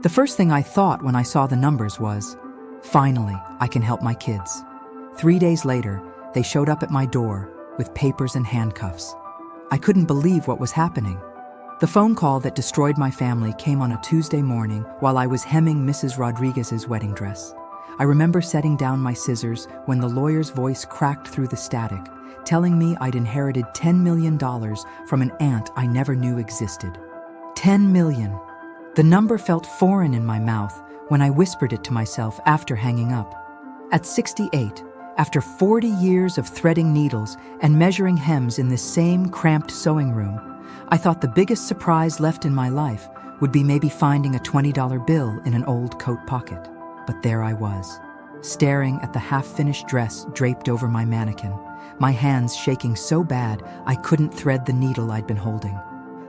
The first thing I thought when I saw the numbers was, finally, I can help my kids. 3 days later, they showed up at my door with papers and handcuffs. I couldn't believe what was happening. The phone call that destroyed my family came on a Tuesday morning while I was hemming Mrs. Rodriguez's wedding dress. I remember setting down my scissors when the lawyer's voice cracked through the static, telling me I'd inherited $10 million from an aunt I never knew existed. 10 million. The number felt foreign in my mouth when I whispered it to myself after hanging up. At 68, after 40 years of threading needles and measuring hems in this same cramped sewing room, I thought the biggest surprise left in my life would be maybe finding a $20 bill in an old coat pocket. But there I was, staring at the half-finished dress draped over my mannequin, my hands shaking so bad I couldn't thread the needle I'd been holding.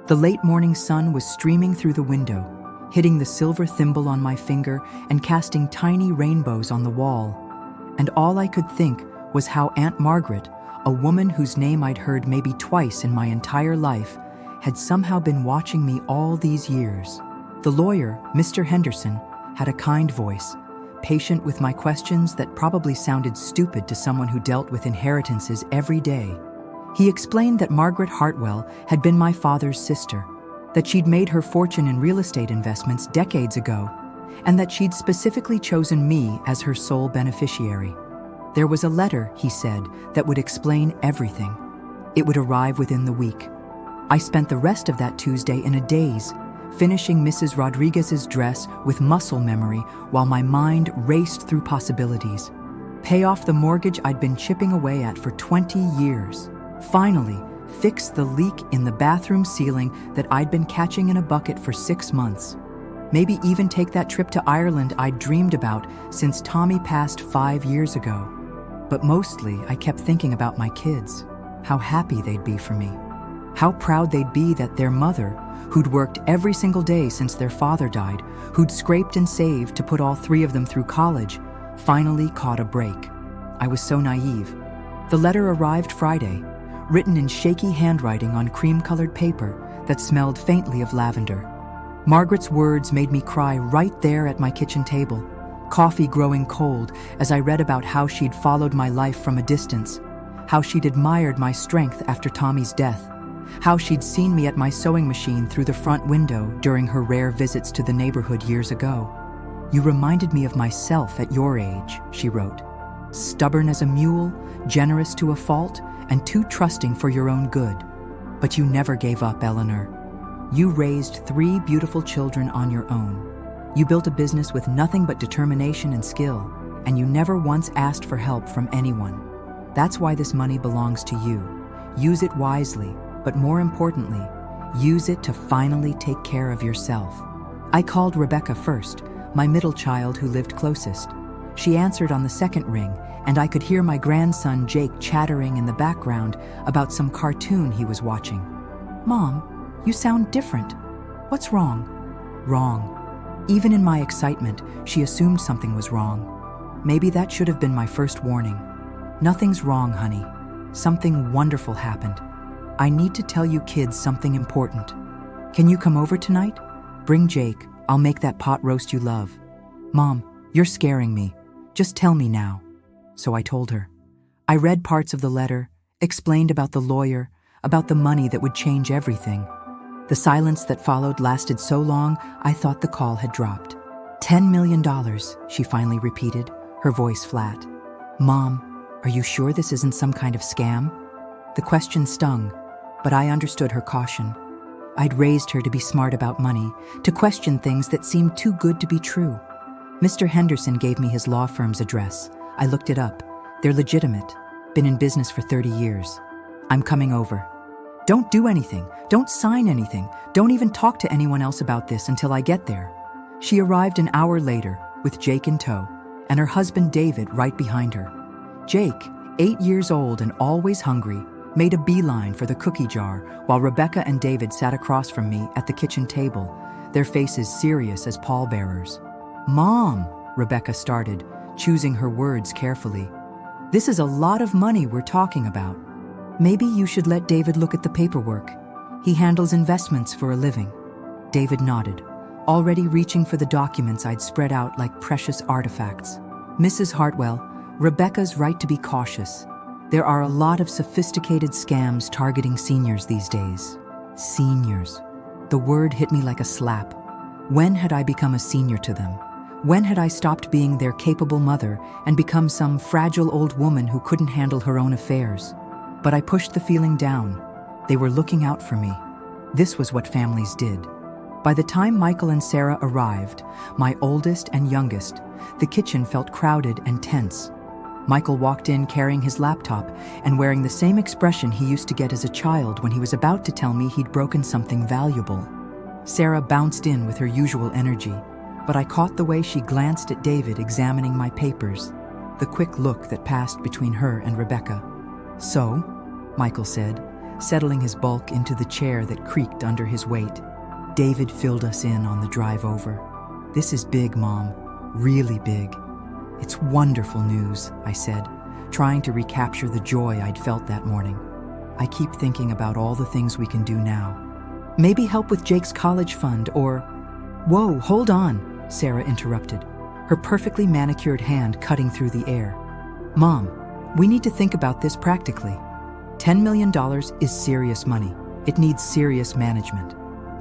The late morning sun was streaming through the window, hitting the silver thimble on my finger and casting tiny rainbows on the wall. And all I could think was how Aunt Margaret, a woman whose name I'd heard maybe twice in my entire life, had somehow been watching me all these years. The lawyer, Mr. Henderson, had a kind voice, patient with my questions that probably sounded stupid to someone who dealt with inheritances every day. He explained that Margaret Hartwell had been my father's sister, that she'd made her fortune in real estate investments decades ago, and that she'd specifically chosen me as her sole beneficiary. There was a letter, he said, that would explain everything. It would arrive within the week. I spent the rest of that Tuesday in a daze, finishing Mrs. Rodriguez's dress with muscle memory while my mind raced through possibilities. Pay off the mortgage I'd been chipping away at for 20 years. Finally, fix the leak in the bathroom ceiling that I'd been catching in a bucket for 6 months. Maybe even take that trip to Ireland I'd dreamed about since Tommy passed 5 years ago. But mostly, I kept thinking about my kids, how happy they'd be for me, how proud they'd be that their mother, who'd worked every single day since their father died, who'd scraped and saved to put all 3 of them through college, finally caught a break. I was so naive. The letter arrived Friday, written in shaky handwriting on cream-colored paper that smelled faintly of lavender. Margaret's words made me cry right there at my kitchen table, coffee growing cold as I read about how she'd followed my life from a distance, how she'd admired my strength after Tommy's death, how she'd seen me at my sewing machine through the front window during her rare visits to the neighborhood years ago. "You reminded me of myself at your age," she wrote. "Stubborn as a mule, generous to a fault, and too trusting for your own good. But you never gave up, Eleanor. You raised 3 beautiful children on your own. You built a business with nothing but determination and skill, and you never once asked for help from anyone. That's why this money belongs to you. Use it wisely, but more importantly, use it to finally take care of yourself." I called Rebecca first, my middle child who lived closest. She answered on the second ring, and I could hear my grandson Jake chattering in the background about some cartoon he was watching. "Mom, you sound different. What's wrong?" Wrong. Even in my excitement, she assumed something was wrong. Maybe that should have been my first warning. "Nothing's wrong, honey. Something wonderful happened. I need to tell you kids something important. Can you come over tonight? Bring Jake. I'll make that pot roast you love." "Mom, you're scaring me. Just tell me now." So I told her. I read parts of the letter, explained about the lawyer, about the money that would change everything. The silence that followed lasted so long, I thought the call had dropped. $10 million, she finally repeated, her voice flat. "Mom, are you sure this isn't some kind of scam?" The question stung, but I understood her caution. I'd raised her to be smart about money, to question things that seemed too good to be true. Mr. Henderson gave me his law firm's address. I looked it up. They're legitimate, been in business for 30 years. "I'm coming over. Don't do anything. Don't sign anything. Don't even talk to anyone else about this until I get there." She arrived an hour later with Jake in tow, and her husband David right behind her. Jake, 8 years old and always hungry, made a beeline for the cookie jar while Rebecca and David sat across from me at the kitchen table, their faces serious as pallbearers. "Mom," Rebecca started, choosing her words carefully. "This is a lot of money we're talking about. Maybe you should let David look at the paperwork. He handles investments for a living." David nodded. already reaching for the documents I'd spread out like precious artifacts. Mrs. Hartwell, Rebecca's right to be cautious. There are a lot of sophisticated scams targeting seniors these days. Seniors. The word hit me like a slap. When had I become a senior to them? When had I stopped being their capable mother and become some fragile old woman who couldn't handle her own affairs? But I pushed the feeling down. They were looking out for me. This was what families did. By the time Michael and Sarah arrived, my oldest and youngest, the kitchen felt crowded and tense. Michael walked in carrying his laptop and wearing the same expression he used to get as a child when he was about to tell me he'd broken something valuable. Sarah bounced in with her usual energy, but I caught the way she glanced at David examining my papers, the quick look that passed between her and Rebecca. "So," Michael said, settling his bulk into the chair that creaked under his weight. David filled us in on the drive over. "This is big, Mom. Really big." "It's wonderful news," I said, trying to recapture the joy I'd felt that morning. "I keep thinking about all the things we can do now. Maybe help with Jake's college fund or—" "Whoa, hold on," Sarah interrupted, her perfectly manicured hand cutting through the air. "Mom, we need to think about this practically. $10 million is serious money. It needs serious management."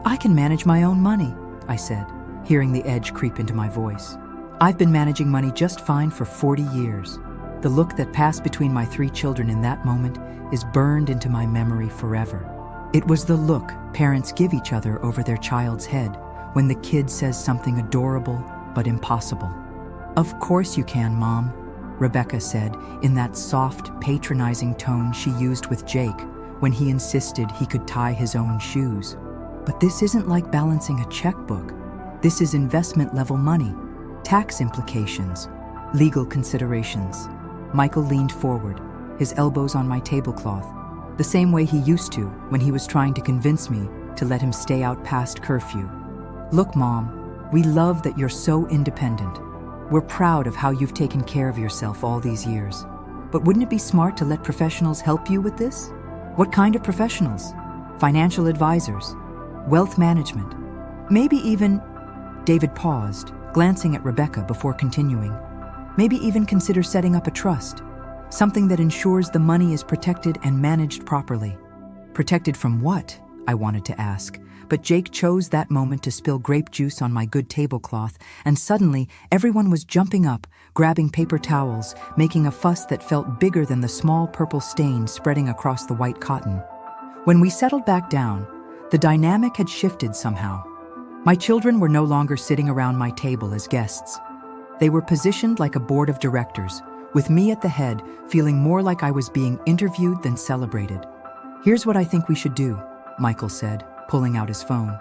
"I can manage my own money," I said, hearing the edge creep into my voice. "I've been managing money just fine for 40 years. The look that passed between my 3 children in that moment is burned into my memory forever. It was the look parents give each other over their child's head when the kid says something adorable but impossible. "Of course you can, Mom," Rebecca said in that soft, patronizing tone she used with Jake when he insisted he could tie his own shoes. "But this isn't like balancing a checkbook. This is investment-level money. Tax implications, legal considerations." Michael leaned forward, his elbows on my tablecloth, the same way he used to when he was trying to convince me to let him stay out past curfew. "Look, Mom, we love that you're so independent. We're proud of how you've taken care of yourself all these years. But wouldn't it be smart to let professionals help you with this?" "What kind of professionals?" "Financial advisors, wealth management, maybe even—" David paused, glancing at Rebecca before continuing. "Maybe even consider setting up a trust, something that ensures the money is protected and managed properly." "Protected from what?" I wanted to ask, but Jake chose that moment to spill grape juice on my good tablecloth, and suddenly everyone was jumping up, grabbing paper towels, making a fuss that felt bigger than the small purple stain spreading across the white cotton. When we settled back down, the dynamic had shifted somehow. My children were no longer sitting around my table as guests. They were positioned like a board of directors, with me at the head, feeling more like I was being interviewed than celebrated. "Here's what I think we should do," Michael said, pulling out his phone.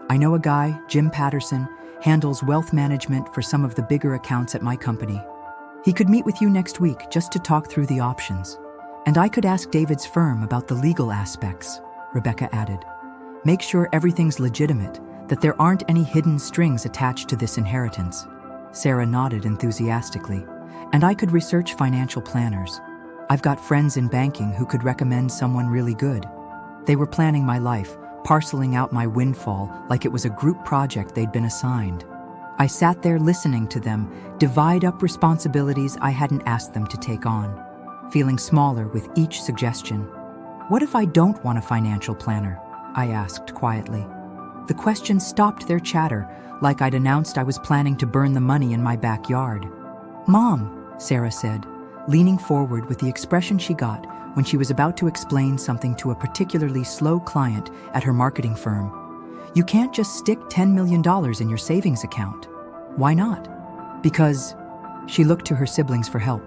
"I know a guy, Jim Patterson, handles wealth management for some of the bigger accounts at my company. He could meet with you next week just to talk through the options. And I could ask David's firm about the legal aspects," Rebecca added. "Make sure everything's legitimate, that there aren't any hidden strings attached to this inheritance." Sarah nodded enthusiastically. "And I could research financial planners. I've got friends in banking who could recommend someone really good." They were planning my life, parceling out my windfall like it was a group project they'd been assigned. I sat there listening to them divide up responsibilities I hadn't asked them to take on, feeling smaller with each suggestion. "What if I don't want a financial planner?" I asked quietly. The question stopped their chatter, like I'd announced I was planning to burn the money in my backyard. "Mom," Sarah said, leaning forward with the expression she got when she was about to explain something to a particularly slow client at her marketing firm, "you can't just stick $10 million in your savings account." "Why not?" "Because—" She looked to her siblings for help.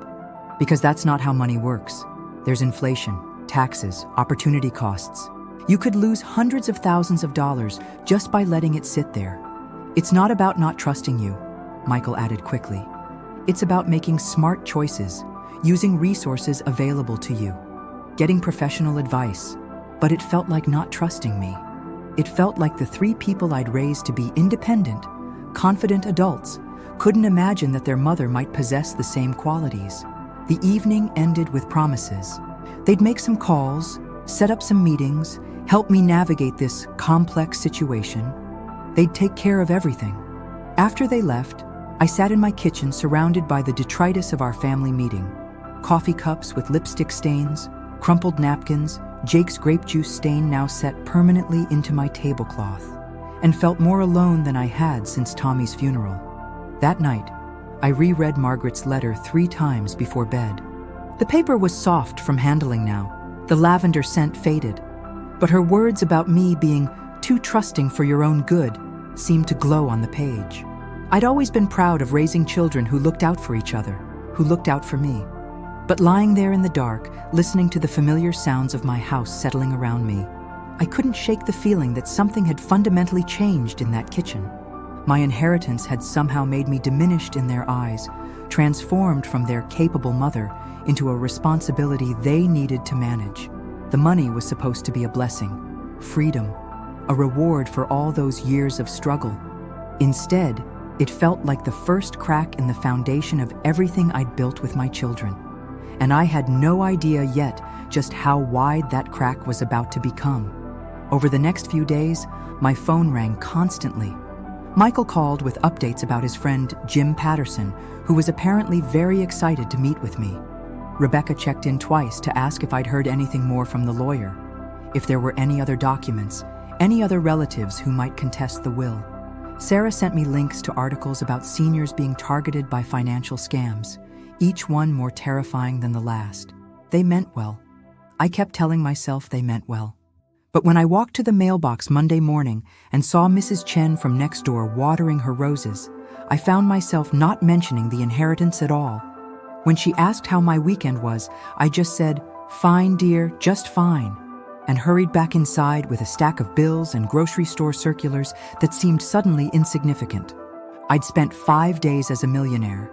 "Because that's not how money works. There's inflation, taxes, opportunity costs. You could lose hundreds of thousands of dollars just by letting it sit there. It's not about not trusting you," Michael added quickly. "It's about making smart choices, using resources available to you, getting professional advice." But it felt like not trusting me. It felt like the 3 people I'd raised to be independent, confident adults couldn't imagine that their mother might possess the same qualities. The evening ended with promises. They'd make some calls, set up some meetings, help me navigate this complex situation. They'd take care of everything. After they left, I sat in my kitchen surrounded by the detritus of our family meeting. Coffee cups with lipstick stains, crumpled napkins, Jake's grape juice stain now set permanently into my tablecloth, and felt more alone than I had since Tommy's funeral. That night, I reread Margaret's letter 3 times before bed. The paper was soft from handling now. The lavender scent faded. But her words about me being too trusting for your own good seemed to glow on the page. I'd always been proud of raising children who looked out for each other, who looked out for me. But lying there in the dark, listening to the familiar sounds of my house settling around me, I couldn't shake the feeling that something had fundamentally changed in that kitchen. My inheritance had somehow made me diminished in their eyes, transformed from their capable mother into a responsibility they needed to manage. The money was supposed to be a blessing, freedom, a reward for all those years of struggle. Instead, it felt like the first crack in the foundation of everything I'd built with my children. And I had no idea yet just how wide that crack was about to become. Over the next few days, my phone rang constantly. Michael called with updates about his friend Jim Patterson, who was apparently very excited to meet with me. Rebecca checked in twice to ask if I'd heard anything more from the lawyer, if there were any other documents, any other relatives who might contest the will. Sarah sent me links to articles about seniors being targeted by financial scams, each one more terrifying than the last. They meant well. I kept telling myself they meant well. But when I walked to the mailbox Monday morning and saw Mrs. Chen from next door watering her roses, I found myself not mentioning the inheritance at all. When she asked how my weekend was, I just said, "Fine, dear, just fine," and hurried back inside with a stack of bills and grocery store circulars that seemed suddenly insignificant. I'd spent 5 days as a millionaire,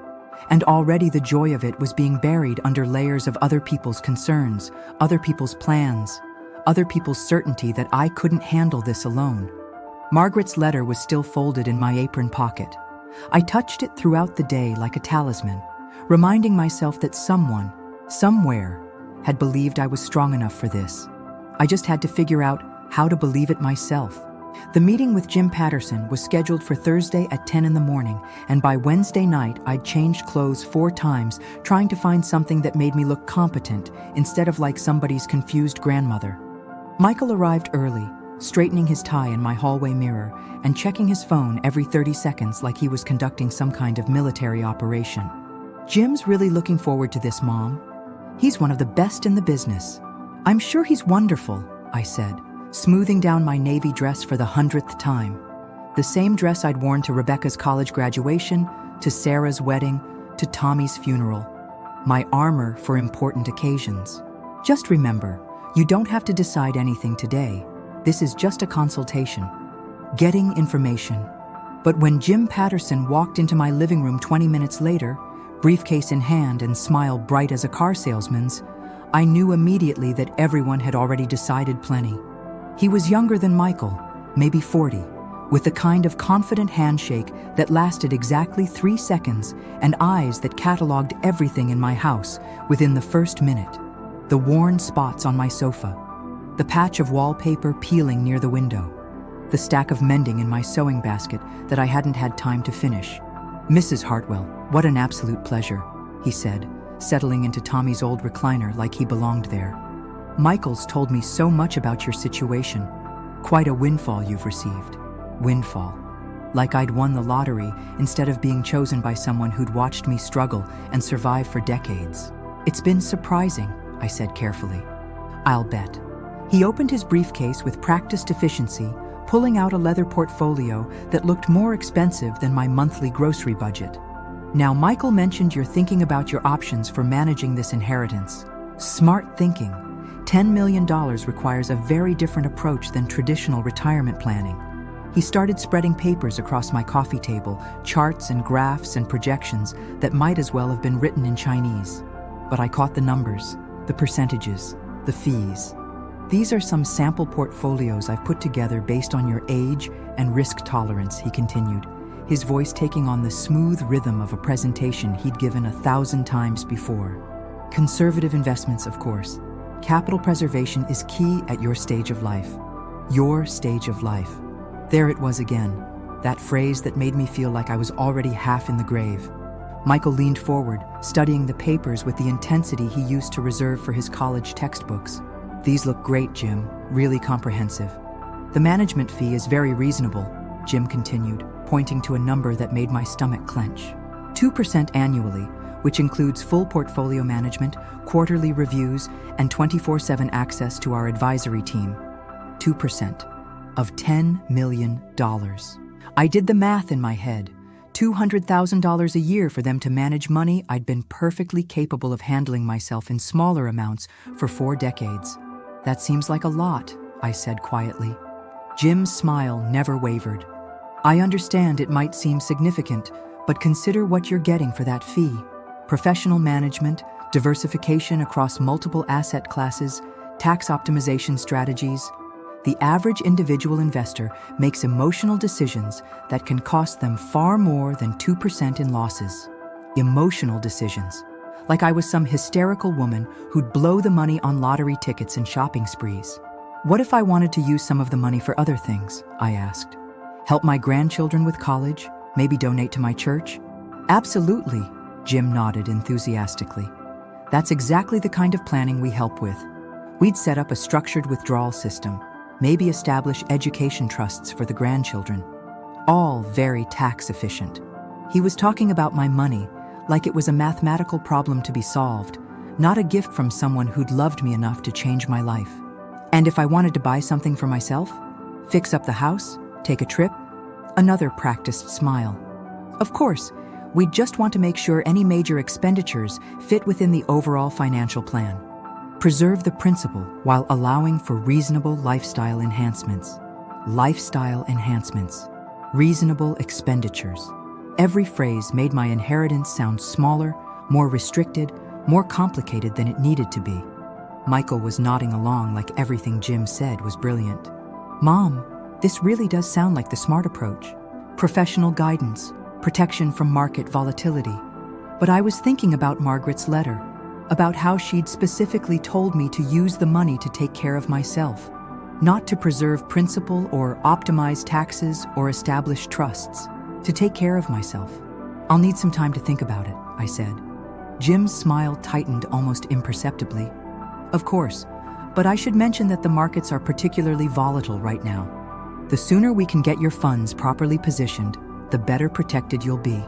and already the joy of it was being buried under layers of other people's concerns, other people's plans, other people's certainty that I couldn't handle this alone. Margaret's letter was still folded in my apron pocket. I touched it throughout the day like a talisman, reminding myself that someone, somewhere, had believed I was strong enough for this. I just had to figure out how to believe it myself. The meeting with Jim Patterson was scheduled for Thursday at 10 in the morning, and by Wednesday night I'd changed clothes 4 times, trying to find something that made me look competent instead of like somebody's confused grandmother. Michael arrived early, straightening his tie in my hallway mirror and checking his phone every 30 seconds like he was conducting some kind of military operation. "Jim's really looking forward to this, Mom. He's one of the best in the business." "I'm sure he's wonderful," I said, smoothing down my navy dress for the 100th time. The same dress I'd worn to Rebecca's college graduation, to Sarah's wedding, to Tommy's funeral. My armor for important occasions. "Just remember, you don't have to decide anything today. This is just a consultation. Getting information." But when Jim Patterson walked into my living room 20 minutes later, briefcase in hand and smile bright as a car salesman's, I knew immediately that everyone had already decided plenty. He was younger than Michael, maybe 40, with the kind of confident handshake that lasted exactly 3 seconds and eyes that cataloged everything in my house within the first minute. The worn spots on my sofa, the patch of wallpaper peeling near the window, the stack of mending in my sewing basket that I hadn't had time to finish. "Mrs. Hartwell, what an absolute pleasure," he said, settling into Tommy's old recliner like he belonged there. "Michael's told me so much about your situation. Quite a windfall you've received." Windfall. Like I'd won the lottery instead of being chosen by someone who'd watched me struggle and survive for decades. "It's been surprising," I said carefully. "I'll bet." He opened his briefcase with practiced efficiency, pulling out a leather portfolio that looked more expensive than my monthly grocery budget. "Now, Michael mentioned you're thinking about your options for managing this inheritance. Smart thinking. $10 million requires a very different approach than traditional retirement planning." He started spreading papers across my coffee table, charts and graphs and projections that might as well have been written in Chinese. But I caught the numbers, the percentages, the fees. "These are some sample portfolios I've put together based on your age and risk tolerance," he continued, his voice taking on the smooth rhythm of a presentation he'd given 1,000 times before. "Conservative investments, of course. Capital preservation is key at your stage of life." Your stage of life. There it was again, That phrase that made me feel like I was already half in the grave. Michael leaned forward, studying the papers with the intensity he used to reserve for his college textbooks. "These look great, Jim, really comprehensive." "The management fee is very reasonable," Jim continued, pointing to a number that made my stomach clench. 2% annually, which includes full portfolio management, quarterly reviews, and 24/7 access to our advisory team. 2% of $10 million. I did the math in my head. $200,000 a year for them to manage money I'd been perfectly capable of handling myself in smaller amounts for 4 decades. "That seems like a lot," I said quietly. Jim's smile never wavered. "I understand it might seem significant, but consider what you're getting for that fee. Professional management, diversification across multiple asset classes, tax optimization strategies. The average individual investor makes emotional decisions that can cost them far more than 2% in losses. Emotional decisions. Like I was some hysterical woman who'd blow the money on lottery tickets and shopping sprees. What if I wanted to use some of the money for other things?" I asked. "Help my grandchildren with college? Maybe donate to my church?" "Absolutely," Jim nodded enthusiastically. "That's exactly the kind of planning we help with. We'd set up a structured withdrawal system, maybe establish education trusts for the grandchildren. All very tax efficient." He was talking about my money like it was a mathematical problem to be solved, not a gift from someone who'd loved me enough to change my life. "And if I wanted to buy something for myself? Fix up the house? Take a trip?" Another practiced smile. "Of course, we'd just want to make sure any major expenditures fit within the overall financial plan. Preserve the principle while allowing for reasonable lifestyle enhancements." Lifestyle enhancements. Reasonable expenditures. Every phrase made my inheritance sound smaller, more restricted, more complicated than it needed to be. Michael was nodding along like everything Jim said was brilliant. "Mom, this really does sound like the smart approach. Professional guidance, protection from market volatility. But I was thinking about Margaret's letter, about how she'd specifically told me to use the money to take care of myself, not to preserve principal or optimize taxes or establish trusts, to take care of myself. I'll need some time to think about it," I said. Jim's smile tightened almost imperceptibly. "Of course, but I should mention that the markets are particularly volatile right now. The sooner we can get your funds properly positioned, the better protected you'll be."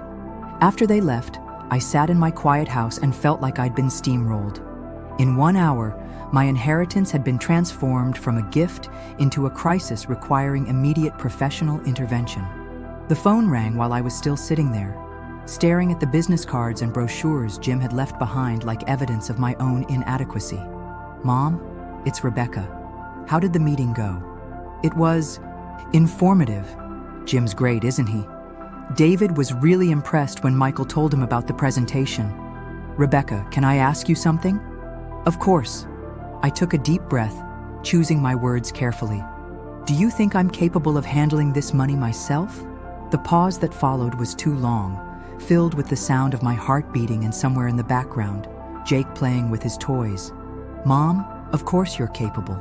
After they left, I sat in my quiet house and felt like I'd been steamrolled. In 1 hour, my inheritance had been transformed from a gift into a crisis requiring immediate professional intervention. The phone rang while I was still sitting there, staring at the business cards and brochures Jim had left behind like evidence of my own inadequacy. "Mom, it's Rebecca. How did the meeting go?" "It was informative." "Jim's great, isn't he?" David was really impressed when Michael told him about the presentation. "Rebecca, can I ask you something?" "Of course." I took a deep breath, choosing my words carefully. "Do you think I'm capable of handling this money myself?" The pause that followed was too long, filled with the sound of my heart beating and somewhere in the background, Jake playing with his toys. "Mom, of course you're capable.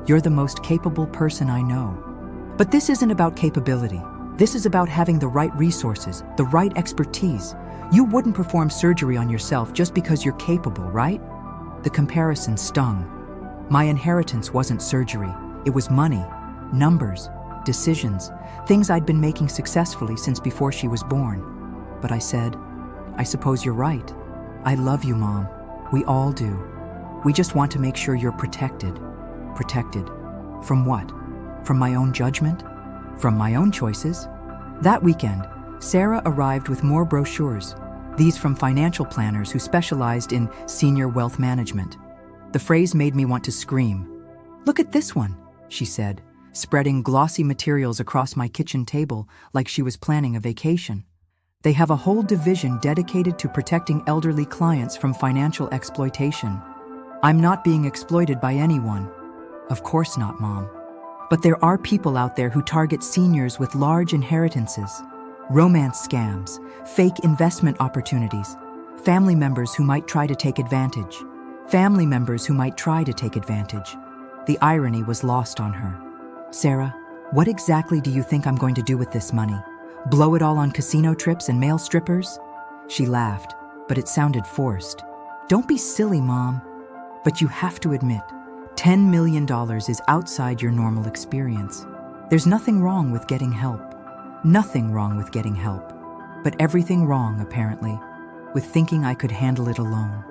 You're the most capable person I know. But this isn't about capability. This is about having the right resources, the right expertise. You wouldn't perform surgery on yourself just because you're capable, right?" The comparison stung. My inheritance wasn't surgery. It was money, numbers, decisions, things I'd been making successfully since before she was born. But I said, "I suppose you're right. I love you, Mom. We all do. We just want to make sure you're protected." Protected. From what? From my own judgment? From my own choices? That weekend, Sarah arrived with more brochures, these from financial planners who specialized in senior wealth management. The phrase made me want to scream. "Look at this one," she said, spreading glossy materials across my kitchen table like she was planning a vacation. "They have a whole division dedicated to protecting elderly clients from financial exploitation. I'm not being exploited by anyone." "Of course not, Mom. But there are people out there who target seniors with large inheritances. Romance scams, fake investment opportunities, family members who might try to take advantage. Family members who might try to take advantage." The irony was lost on her. "Sarah, what exactly do you think I'm going to do with this money?" Blow it all on casino trips and male strippers? She laughed, but it sounded forced. Don't be silly, Mom. But you have to admit, $10 million is outside your normal experience. There's nothing wrong with getting help. Nothing wrong with getting help. But everything wrong, apparently, with thinking I could handle it alone.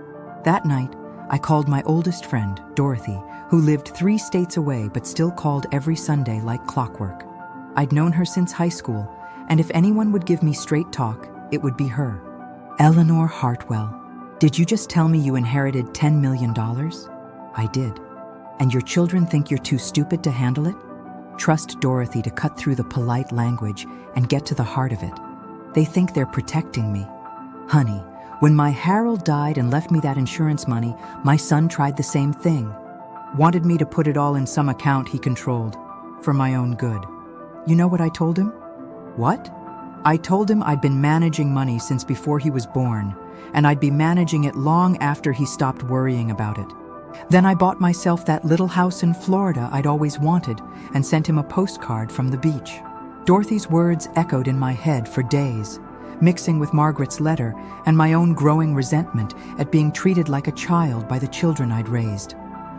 That night, I called my oldest friend, Dorothy, who lived 3 states away but still called every Sunday like clockwork. I'd known her since high school, and if anyone would give me straight talk, it would be her. Eleanor Hartwell, did you just tell me you inherited $10 million? I did. And your children think you're too stupid to handle it? Trust Dorothy to cut through the polite language and get to the heart of it. They think they're protecting me. Honey, when my Harold died and left me that insurance money, my son tried the same thing. Wanted me to put it all in some account he controlled, for my own good. You know what I told him? What? I told him I'd been managing money since before he was born, and I'd be managing it long after he stopped worrying about it. Then I bought myself that little house in Florida I'd always wanted and sent him a postcard from the beach. Dorothy's words echoed in my head for days, mixing with Margaret's letter and my own growing resentment at being treated like a child by the children I'd raised.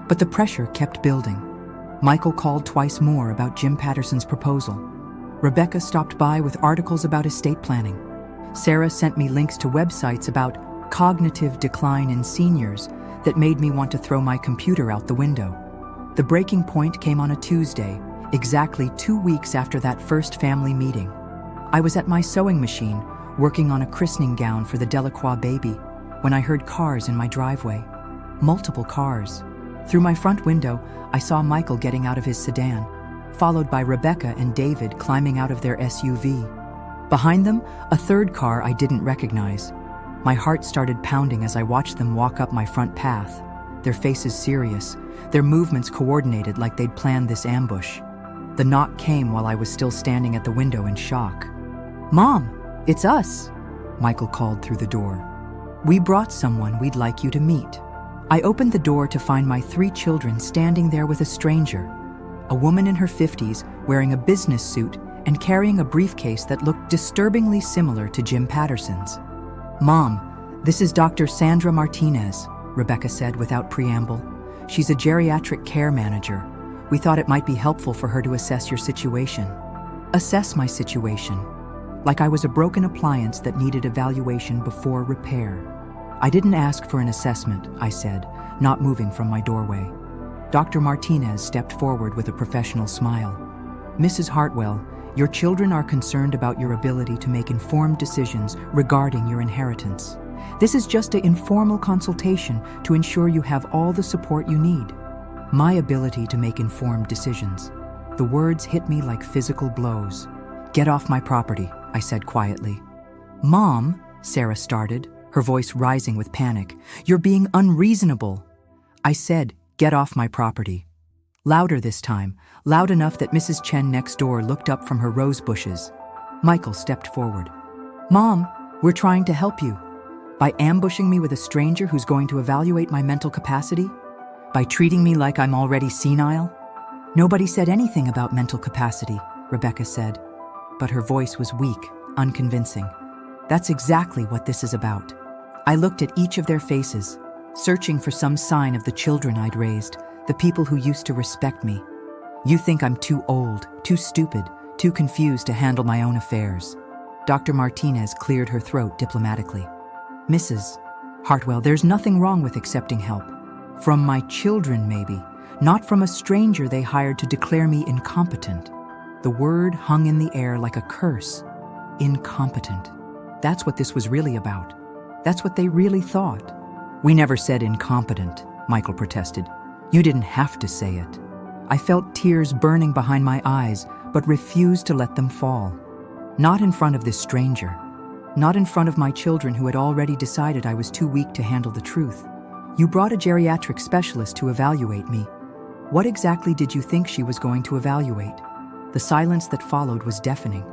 But the pressure kept building. Michael called twice more about Jim Patterson's proposal. Rebecca stopped by with articles about estate planning. Sarah sent me links to websites about cognitive decline in seniors that made me want to throw my computer out the window. The breaking point came on a Tuesday, exactly 2 weeks after that first family meeting. I was at my sewing machine, working on a christening gown for the Delacroix baby, when I heard cars in my driveway. Multiple cars. Through my front window, I saw Michael getting out of his sedan, followed by Rebecca and David climbing out of their SUV. Behind them, a third car I didn't recognize. My heart started pounding as I watched them walk up my front path, their faces serious, their movements coordinated like they'd planned this ambush. The knock came while I was still standing at the window in shock. "Mom, it's us," Michael called through the door. "We brought someone we'd like you to meet." I opened the door to find my 3 children standing there with a stranger, a woman in her 50s wearing a business suit and carrying a briefcase that looked disturbingly similar to Jim Patterson's. "Mom, this is Dr. Sandra Martinez," Rebecca said without preamble. "She's a geriatric care manager. We thought it might be helpful for her to assess your situation." Assess my situation? Like I was a broken appliance that needed evaluation before repair. "I didn't ask for an assessment," I said, not moving from my doorway. Dr. Martinez stepped forward with a professional smile. "Mrs. Hartwell, your children are concerned about your ability to make informed decisions regarding your inheritance. This is just an informal consultation to ensure you have all the support you need." My ability to make informed decisions. The words hit me like physical blows. "Get off my property," I said quietly. "Mom," Sarah started, her voice rising with panic, "you're being unreasonable." I said, "Get off my property." Louder this time, loud enough that Mrs. Chen next door looked up from her rose bushes. Michael stepped forward. "Mom, we're trying to help you. By ambushing me with a stranger who's going to evaluate my mental capacity? By treating me like I'm already senile?" "Nobody said anything about mental capacity," Rebecca said, but her voice was weak, unconvincing. "That's exactly what this is about." I looked at each of their faces, searching for some sign of the children I'd raised, the people who used to respect me. "You think I'm too old, too stupid, too confused to handle my own affairs." Dr. Martinez cleared her throat diplomatically. "Mrs. Hartwell, there's nothing wrong with accepting help. From my children, maybe, not from a stranger they hired to declare me incompetent." The word hung in the air like a curse. Incompetent. That's what this was really about. That's what they really thought. "We never said incompetent," Michael protested. "You didn't have to say it." I felt tears burning behind my eyes, but refused to let them fall. Not in front of this stranger. Not in front of my children who had already decided I was too weak to handle the truth. "You brought a geriatric specialist to evaluate me. What exactly did you think she was going to evaluate?" The silence that followed was deafening.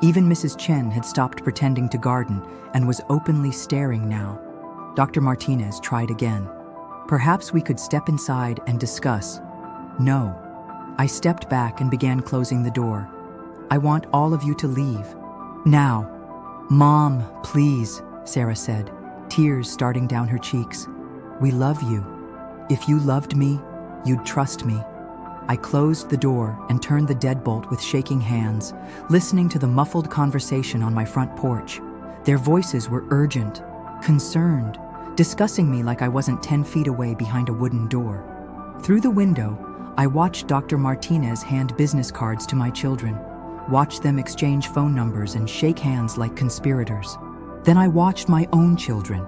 Even Mrs. Chen had stopped pretending to garden and was openly staring now. Dr. Martinez tried again. "Perhaps we could step inside and discuss." "No." I stepped back and began closing the door. "I want all of you to leave. Now, Mom, please, Sarah said, tears starting down her cheeks. We love you. If you loved me, you'd trust me. I closed the door and turned the deadbolt with shaking hands, listening to the muffled conversation on my front porch. Their voices were urgent, concerned, discussing me like I wasn't 10 feet away behind a wooden door. Through the window, I watched Dr. Martinez hand business cards to my children, watched them exchange phone numbers and shake hands like conspirators. Then I watched my own children,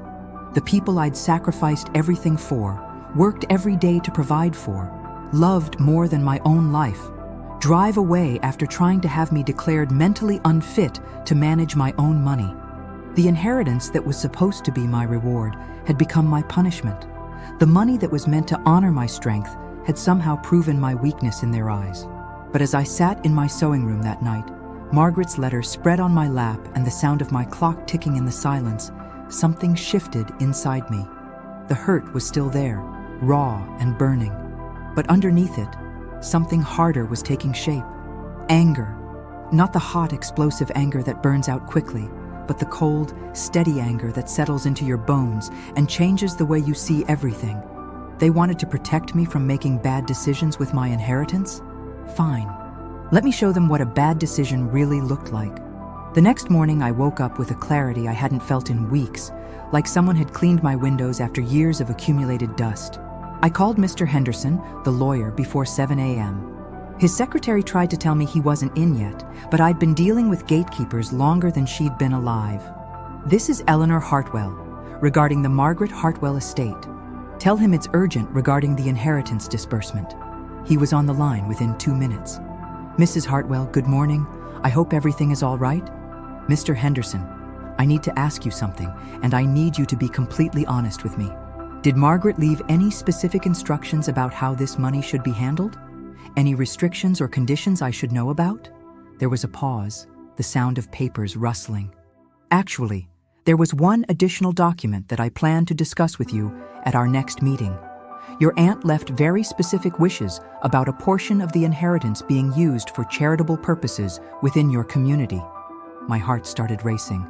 the people I'd sacrificed everything for, worked every day to provide for, loved more than my own life, drive away after trying to have me declared mentally unfit to manage my own money. The inheritance that was supposed to be my reward had become my punishment. The money that was meant to honor my strength had somehow proven my weakness in their eyes. But as I sat in my sewing room that night, Margaret's letter spread on my lap and the sound of my clock ticking in the silence, something shifted inside me. The hurt was still there, raw and burning. But underneath it, something harder was taking shape. Anger. Not the hot, explosive anger that burns out quickly, but the cold, steady anger that settles into your bones and changes the way you see everything. They wanted to protect me from making bad decisions with my inheritance? Fine. Let me show them what a bad decision really looked like. The next morning, I woke up with a clarity I hadn't felt in weeks, like someone had cleaned my windows after years of accumulated dust. I called Mr. Henderson, the lawyer, before 7 a.m. His secretary tried to tell me he wasn't in yet, but I'd been dealing with gatekeepers longer than she'd been alive. This is Eleanor Hartwell, regarding the Margaret Hartwell estate. Tell him it's urgent regarding the inheritance disbursement. He was on the line within 2 minutes. Mrs. Hartwell, good morning. I hope everything is all right. Mr. Henderson, I need to ask you something, and I need you to be completely honest with me. Did Margaret leave any specific instructions about how this money should be handled? Any restrictions or conditions I should know about? There was a pause, the sound of papers rustling. Actually, there was one additional document that I planned to discuss with you at our next meeting. Your aunt left very specific wishes about a portion of the inheritance being used for charitable purposes within your community. My heart started racing.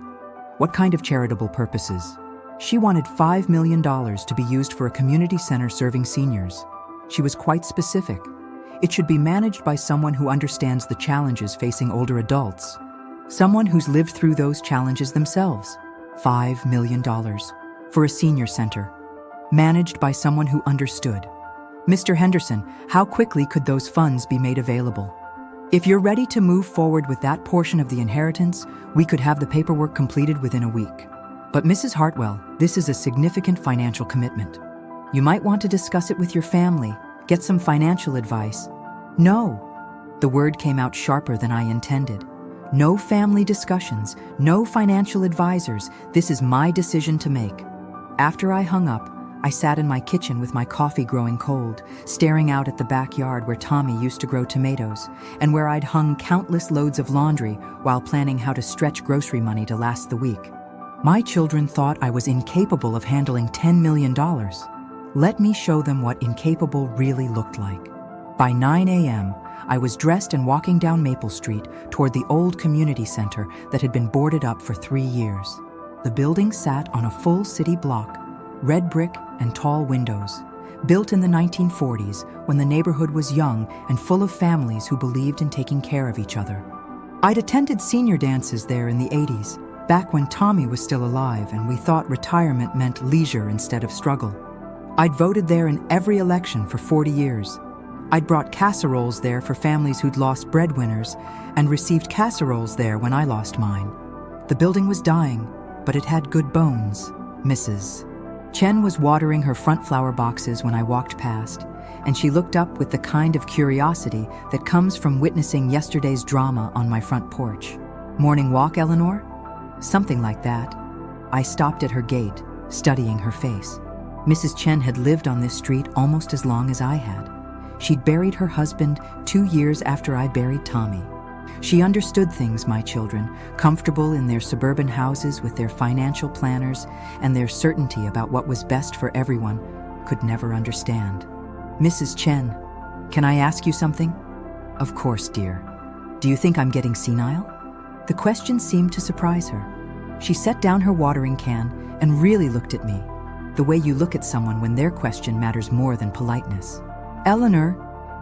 What kind of charitable purposes? She wanted $5 million to be used for a community center serving seniors. She was quite specific. It should be managed by someone who understands the challenges facing older adults. Someone who's lived through those challenges themselves. $5 million for a senior center, managed by someone who understood. Mr. Henderson, how quickly could those funds be made available? If you're ready to move forward with that portion of the inheritance, we could have the paperwork completed within a week. But Mrs. Hartwell, this is a significant financial commitment. You might want to discuss it with your family, get some financial advice. No. The word came out sharper than I intended. No family discussions, no financial advisors. This is my decision to make. After I hung up, I sat in my kitchen with my coffee growing cold, staring out at the backyard where Tommy used to grow tomatoes, and where I'd hung countless loads of laundry while planning how to stretch grocery money to last the week. My children thought I was incapable of handling $10 million. Let me show them what incapable really looked like. By 9 a.m., I was dressed and walking down Maple Street toward the old community center that had been boarded up for 3 years. The building sat on a full city block, red brick and tall windows, built in the 1940s when the neighborhood was young and full of families who believed in taking care of each other. I'd attended senior dances there in the 80s, back when Tommy was still alive and we thought retirement meant leisure instead of struggle. I'd voted there in every election for 40 years. I'd brought casseroles there for families who'd lost breadwinners and received casseroles there when I lost mine. The building was dying, but it had good bones. Mrs. Chen was watering her front flower boxes when I walked past, and she looked up with the kind of curiosity that comes from witnessing yesterday's drama on my front porch. Morning walk, Eleanor? Something like that. I stopped at her gate, studying her face. Mrs. Chen had lived on this street almost as long as I had. She'd buried her husband 2 years after I buried Tommy. She understood things, my children, comfortable in their suburban houses with their financial planners and their certainty about what was best for everyone, could never understand. Mrs. Chen, can I ask you something? Of course, dear. Do you think I'm getting senile? The question seemed to surprise her. She set down her watering can and really looked at me, the way you look at someone when their question matters more than politeness. Eleanor,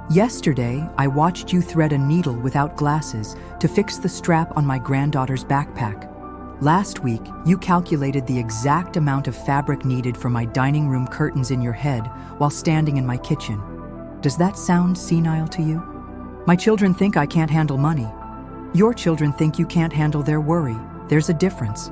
yesterday I watched you thread a needle without glasses to fix the strap on my granddaughter's backpack. Last week, you calculated the exact amount of fabric needed for my dining room curtains in your head while standing in my kitchen. Does that sound senile to you? My children think I can't handle money. Your children think you can't handle their worry. There's a difference.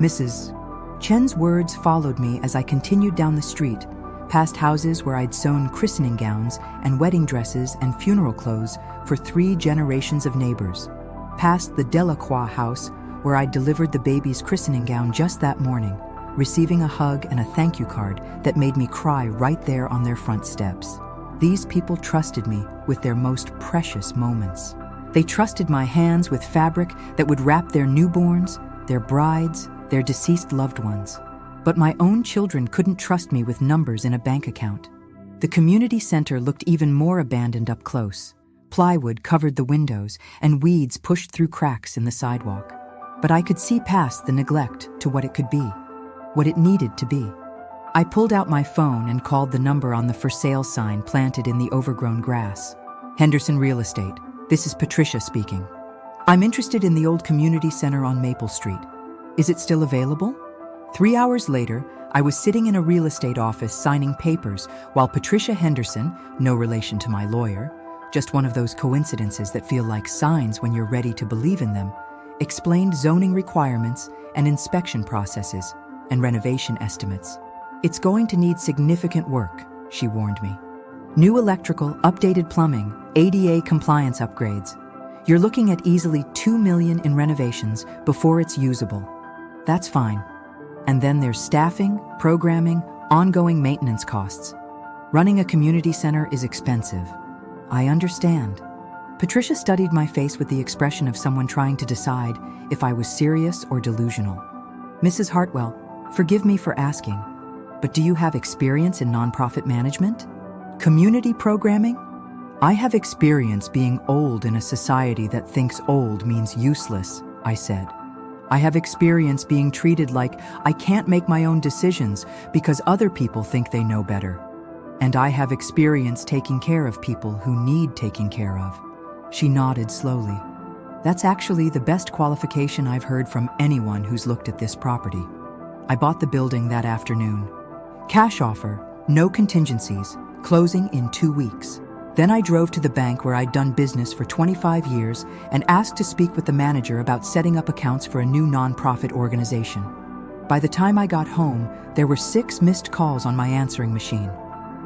Mrs. Chen's words followed me as I continued down the street, past houses where I'd sewn christening gowns and wedding dresses and funeral clothes for 3 generations of neighbors, past the Delacroix house where I'd delivered the baby's christening gown just that morning, receiving a hug and a thank you card that made me cry right there on their front steps. These people trusted me with their most precious moments. They trusted my hands with fabric that would wrap their newborns, their brides, their deceased loved ones. But my own children couldn't trust me with numbers in a bank account. The community center looked even more abandoned up close. Plywood covered the windows, and weeds pushed through cracks in the sidewalk. But I could see past the neglect to what it could be, what it needed to be. I pulled out my phone and called the number on the for sale sign planted in the overgrown grass. Henderson Real Estate. This is Patricia speaking. I'm interested in the old community center on Maple Street. Is it still available? 3 hours later, I was sitting in a real estate office signing papers while Patricia Henderson, no relation to my lawyer, just one of those coincidences that feel like signs when you're ready to believe in them, explained zoning requirements and inspection processes and renovation estimates. It's going to need significant work, she warned me. New electrical, updated plumbing, ADA compliance upgrades. You're looking at easily $2 million in renovations before it's usable. That's fine. And then there's staffing, programming, ongoing maintenance costs. Running a community center is expensive. I understand. Patricia studied my face with the expression of someone trying to decide if I was serious or delusional. Mrs. Hartwell, forgive me for asking, but do you have experience in nonprofit management? Community programming? I have experience being old in a society that thinks old means useless, I said. I have experience being treated like I can't make my own decisions because other people think they know better. And I have experience taking care of people who need taking care of. She nodded slowly. That's actually the best qualification I've heard from anyone who's looked at this property. I bought the building that afternoon. Cash offer, no contingencies, closing in 2 weeks. Then I drove to the bank where I'd done business for 25 years and asked to speak with the manager about setting up accounts for a new nonprofit organization. By the time I got home, there were 6 missed calls on my answering machine,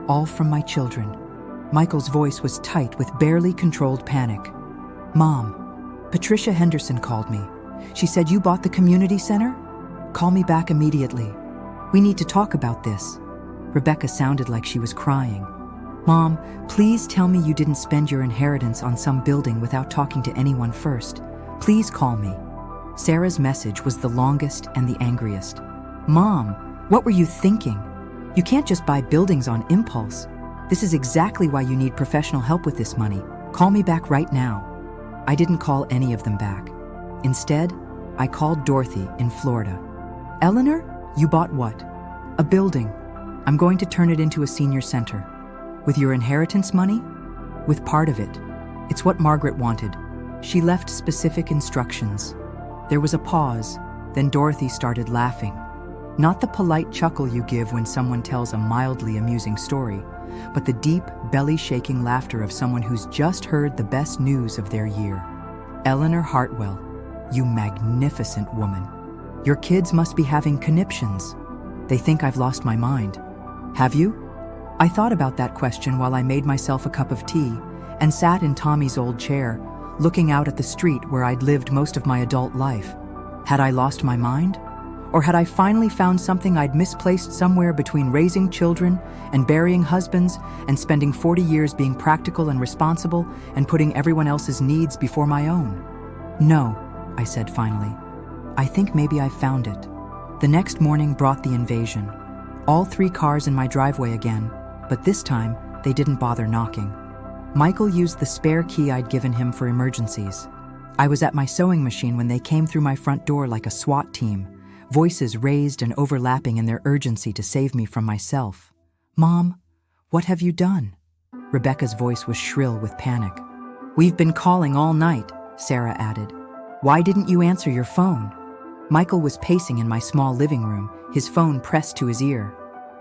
all from my children. Michael's voice was tight with barely controlled panic. Mom, Patricia Henderson called me. She said you bought the community center? Call me back immediately. We need to talk about this. Rebecca sounded like she was crying. Mom, please tell me you didn't spend your inheritance on some building without talking to anyone first. Please call me. Sarah's message was the longest and the angriest. Mom, what were you thinking? You can't just buy buildings on impulse. This is exactly why you need professional help with this money. Call me back right now. I didn't call any of them back. Instead, I called Dorothy in Florida. Eleanor, you bought what? A building. I'm going to turn it into a senior center. With your inheritance money? With part of it. It's what Margaret wanted. She left specific instructions. There was a pause, then Dorothy started laughing. Not the polite chuckle you give when someone tells a mildly amusing story, but the deep, belly-shaking laughter of someone who's just heard the best news of their year. Eleanor Hartwell, you magnificent woman. Your kids must be having conniptions. They think I've lost my mind. Have you? I thought about that question while I made myself a cup of tea and sat in Tommy's old chair, looking out at the street where I'd lived most of my adult life. Had I lost my mind? Or had I finally found something I'd misplaced somewhere between raising children and burying husbands and spending 40 years being practical and responsible and putting everyone else's needs before my own? No, I said finally. I think maybe I found it. The next morning brought the invasion. All 3 cars in my driveway again, but this time they didn't bother knocking. Michael used the spare key I'd given him for emergencies. I was at my sewing machine when they came through my front door like a SWAT team, voices raised and overlapping in their urgency to save me from myself. "Mom, what have you done?" Rebecca's voice was shrill with panic. "We've been calling all night," Sarah added. "Why didn't you answer your phone?" Michael was pacing in my small living room, his phone pressed to his ear.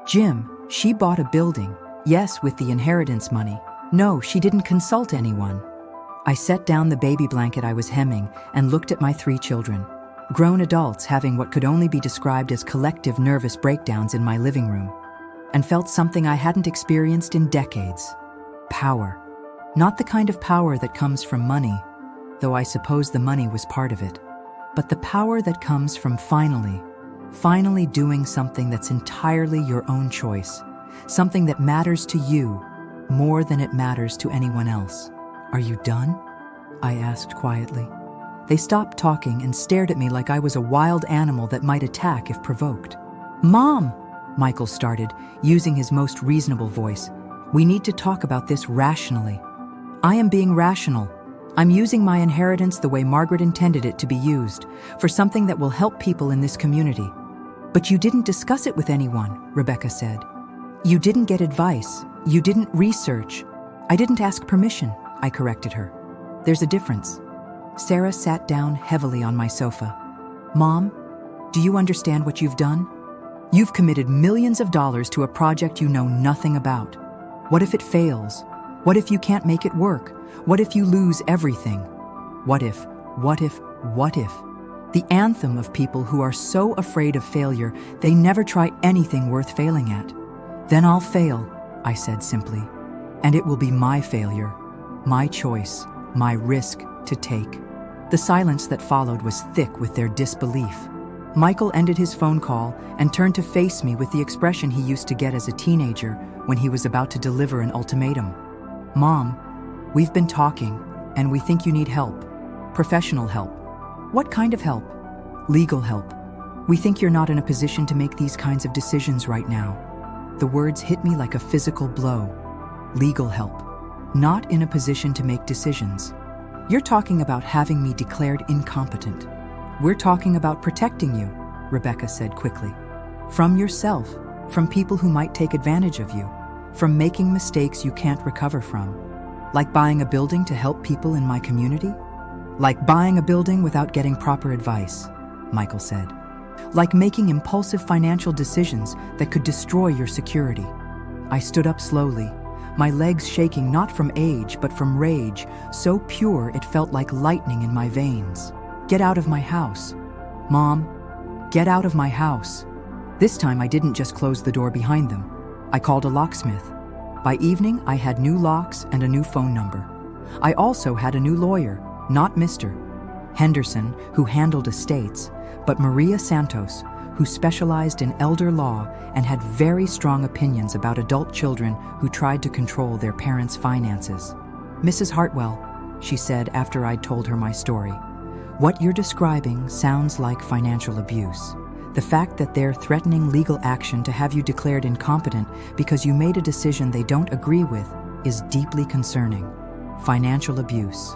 "Jim, she bought a building. Yes, with the inheritance money. No, she didn't consult anyone." I set down the baby blanket I was hemming and looked at my 3 children, grown adults having what could only be described as collective nervous breakdowns in my living room, and felt something I hadn't experienced in decades. Power. Not the kind of power that comes from money, though I suppose the money was part of it, but the power that comes from finally doing something that's entirely your own choice, something that matters to you more than it matters to anyone else. "Are you done?" I asked quietly. They stopped talking and stared at me like I was a wild animal that might attack if provoked. "Mom," Michael started, using his most reasonable voice, "we need to talk about this rationally." "I am being rational. I'm using my inheritance the way Margaret intended it to be used, for something that will help people in this community." "But you didn't discuss it with anyone," Rebecca said. "You didn't get advice. You didn't research." "I didn't ask permission," I corrected her. "There's a difference." Sarah sat down heavily on my sofa. "Mom, do you understand what you've done? You've committed millions of dollars to a project you know nothing about. What if it fails? What if you can't make it work? What if you lose everything? What if? The anthem of people who are so afraid of failure, they never try anything worth failing at. "Then I'll fail," I said simply. "And it will be my failure, my choice, my risk to take." The silence that followed was thick with their disbelief. Michael ended his phone call and turned to face me with the expression he used to get as a teenager when he was about to deliver an ultimatum. "Mom, we've been talking, and we think you need help. Professional help." "What kind of help?" "Legal help. We think you're not in a position to make these kinds of decisions right now." The words hit me like a physical blow. Legal help. Not in a position to make decisions. You're talking about having me declared incompetent. "We're talking about protecting you," Rebecca said quickly. "From yourself, from people who might take advantage of you, from making mistakes you can't recover from." "Like buying a building to help people in my community?" "Like buying a building without getting proper advice," Michael said. "Like making impulsive financial decisions that could destroy your security." I stood up slowly, my legs shaking not from age but from rage, so pure it felt like lightning in my veins. "Get out of my house. Mom, get out of my house." This time I didn't just close the door behind them. I called a locksmith. By evening, I had new locks and a new phone number. I also had a new lawyer, not Mr. Henderson, who handled estates, but Maria Santos, who specialized in elder law and had very strong opinions about adult children who tried to control their parents' finances. "Mrs. Hartwell," she said after I'd told her my story, "what you're describing sounds like financial abuse. The fact that they're threatening legal action to have you declared incompetent because you made a decision they don't agree with is deeply concerning. Financial abuse.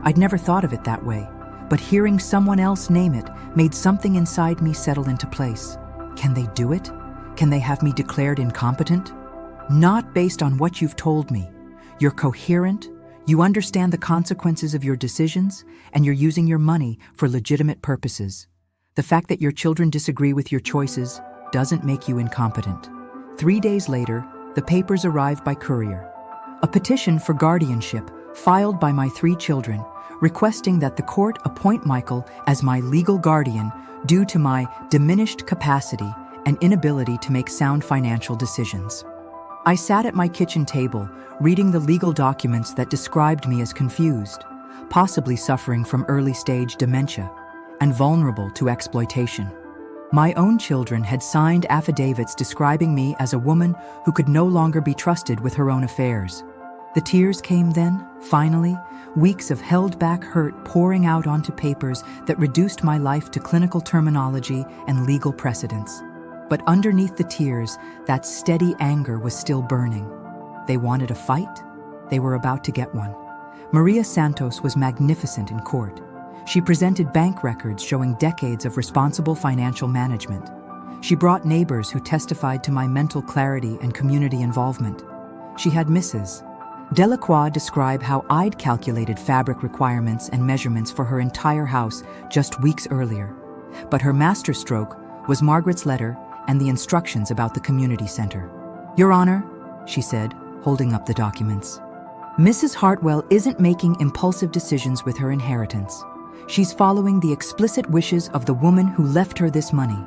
I'd never thought of it that way, but hearing someone else name it made something inside me settle into place. Can they do it? Can they have me declared incompetent? Not based on what you've told me. You're coherent, you understand the consequences of your decisions, and you're using your money for legitimate purposes. The fact that your children disagree with your choices doesn't make you incompetent." 3 days later, the papers arrived by courier. A petition for guardianship filed by my 3 children, requesting that the court appoint Michael as my legal guardian due to my diminished capacity and inability to make sound financial decisions. I sat at my kitchen table, reading the legal documents that described me as confused, possibly suffering from early-stage dementia, and vulnerable to exploitation. My own children had signed affidavits describing me as a woman who could no longer be trusted with her own affairs. The tears came then, finally, weeks of held-back hurt pouring out onto papers that reduced my life to clinical terminology and legal precedents. But underneath the tears, that steady anger was still burning. They wanted a fight. They were about to get one. Maria Santos was magnificent in court. She presented bank records showing decades of responsible financial management. She brought neighbors who testified to my mental clarity and community involvement. She had Mrs. Delacroix describe how I'd calculated fabric requirements and measurements for her entire house just weeks earlier. But her masterstroke was Margaret's letter and the instructions about the community center. "Your Honor," she said, holding up the documents, "Mrs. Hartwell isn't making impulsive decisions with her inheritance. She's following the explicit wishes of the woman who left her this money,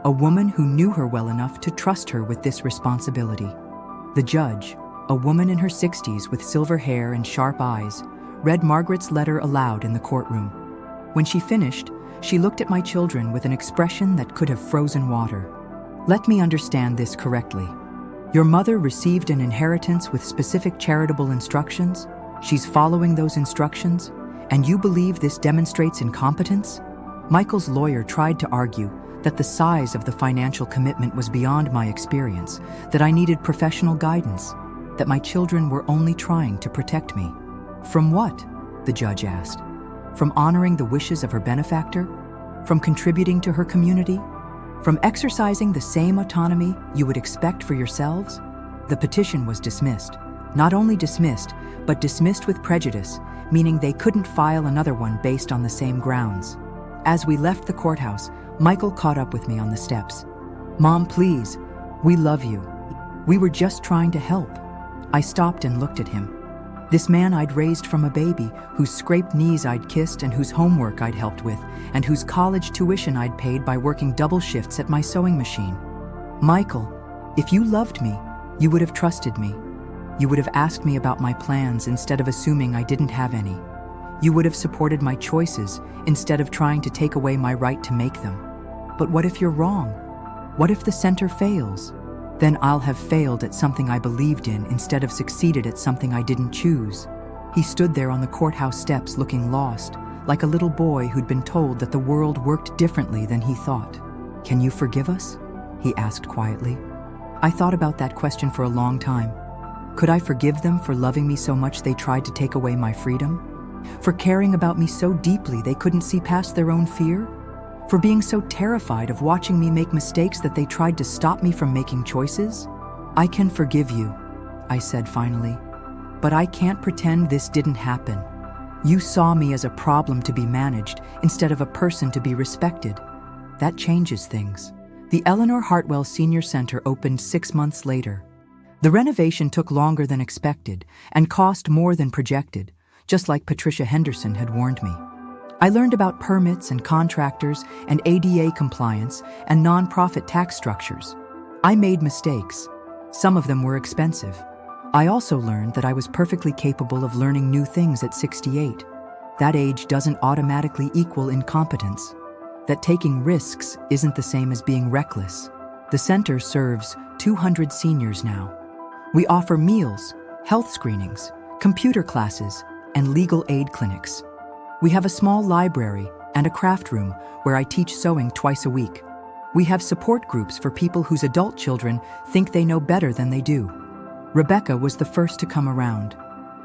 a woman who knew her well enough to trust her with this responsibility." The judge, a woman in her 60s with silver hair and sharp eyes, read Margaret's letter aloud in the courtroom. When she finished, she looked at my children with an expression that could have frozen water. "Let me understand this correctly. Your mother received an inheritance with specific charitable instructions. She's following those instructions, and you believe this demonstrates incompetence?" Michael's lawyer tried to argue that the size of the financial commitment was beyond my experience, that I needed professional guidance, that my children were only trying to protect me. "From what?" the judge asked. "From honoring the wishes of her benefactor? From contributing to her community? From exercising the same autonomy you would expect for yourselves?" The petition was dismissed. Not only dismissed, but dismissed with prejudice, meaning they couldn't file another one based on the same grounds. As we left the courthouse, Michael caught up with me on the steps. "Mom, please, we love you. We were just trying to help." I stopped and looked at him. This man I'd raised from a baby, whose scraped knees I'd kissed and whose homework I'd helped with, and whose college tuition I'd paid by working double shifts at my sewing machine. "Michael, if you loved me, you would have trusted me. You would have asked me about my plans instead of assuming I didn't have any. You would have supported my choices instead of trying to take away my right to make them. But what if you're wrong? What if the center fails? Then I'll have failed at something I believed in instead of succeeded at something I didn't choose." He stood there on the courthouse steps looking lost, like a little boy who'd been told that the world worked differently than he thought. "Can you forgive us?" he asked quietly. I thought about that question for a long time. Could I forgive them for loving me so much they tried to take away my freedom? For caring about me so deeply they couldn't see past their own fear? For being so terrified of watching me make mistakes that they tried to stop me from making choices? "I can forgive you," I said finally, "but I can't pretend this didn't happen. You saw me as a problem to be managed instead of a person to be respected. That changes things." The Eleanor Hartwell Senior Center opened 6 months later. The renovation took longer than expected and cost more than projected, just like Patricia Henderson had warned me. I learned about permits and contractors and ADA compliance and nonprofit tax structures. I made mistakes. Some of them were expensive. I also learned that I was perfectly capable of learning new things at 68. That age doesn't automatically equal incompetence. That taking risks isn't the same as being reckless. The center serves 200 seniors now. We offer meals, health screenings, computer classes, and legal aid clinics. We have a small library and a craft room where I teach sewing twice a week. We have support groups for people whose adult children think they know better than they do. Rebecca was the first to come around.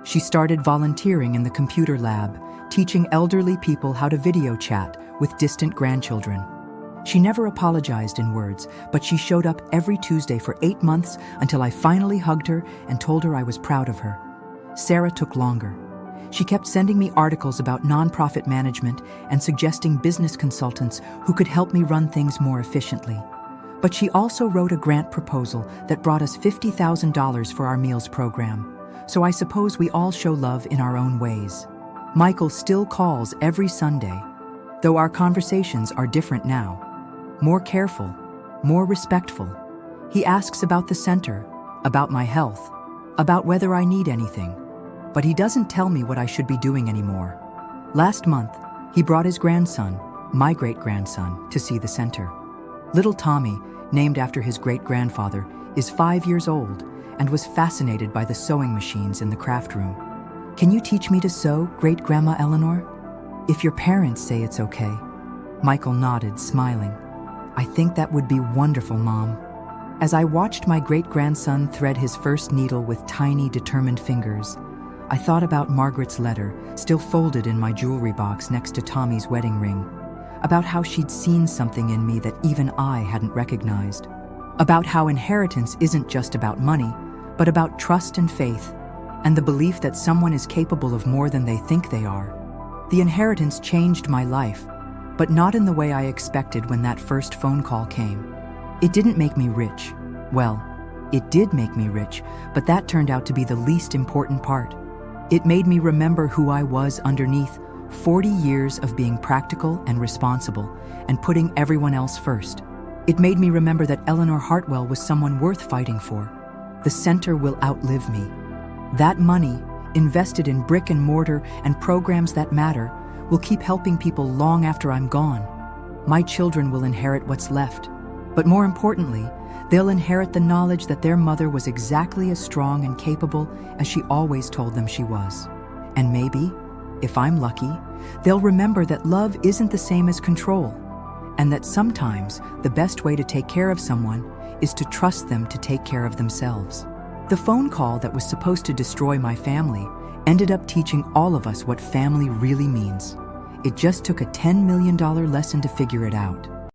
She started volunteering in the computer lab, teaching elderly people how to video chat with distant grandchildren. She never apologized in words, but she showed up every Tuesday for 8 months until I finally hugged her and told her I was proud of her. Sarah took longer. She kept sending me articles about nonprofit management and suggesting business consultants who could help me run things more efficiently. But she also wrote a grant proposal that brought us $50,000 for our meals program. So I suppose we all show love in our own ways. Michael still calls every Sunday, though our conversations are different now. More careful, more respectful. He asks about the center, about my health, about whether I need anything. But he doesn't tell me what I should be doing anymore. Last month, he brought his grandson, my great-grandson, to see the center. Little Tommy, named after his great-grandfather, is 5 years old and was fascinated by the sewing machines in the craft room. "Can you teach me to sew, Great-Grandma Eleanor?" "If your parents say it's okay." Michael nodded, smiling. "I think that would be wonderful, Mom." As I watched my great-grandson thread his first needle with tiny, determined fingers, I thought about Margaret's letter, still folded in my jewelry box next to Tommy's wedding ring. About how she'd seen something in me that even I hadn't recognized. About how inheritance isn't just about money, but about trust and faith, and the belief that someone is capable of more than they think they are. The inheritance changed my life, but not in the way I expected when that first phone call came. It didn't make me rich. Well, it did make me rich, but that turned out to be the least important part. It made me remember who I was underneath 40 years of being practical and responsible and putting everyone else first. It made me remember that Eleanor Hartwell was someone worth fighting for. The center will outlive me. That money, invested in brick and mortar and programs that matter, will keep helping people long after I'm gone. My children will inherit what's left. But more importantly, they'll inherit the knowledge that their mother was exactly as strong and capable as she always told them she was. And maybe, if I'm lucky, they'll remember that love isn't the same as control, and that sometimes the best way to take care of someone is to trust them to take care of themselves. The phone call that was supposed to destroy my family ended up teaching all of us what family really means. It just took a $10 million lesson to figure it out.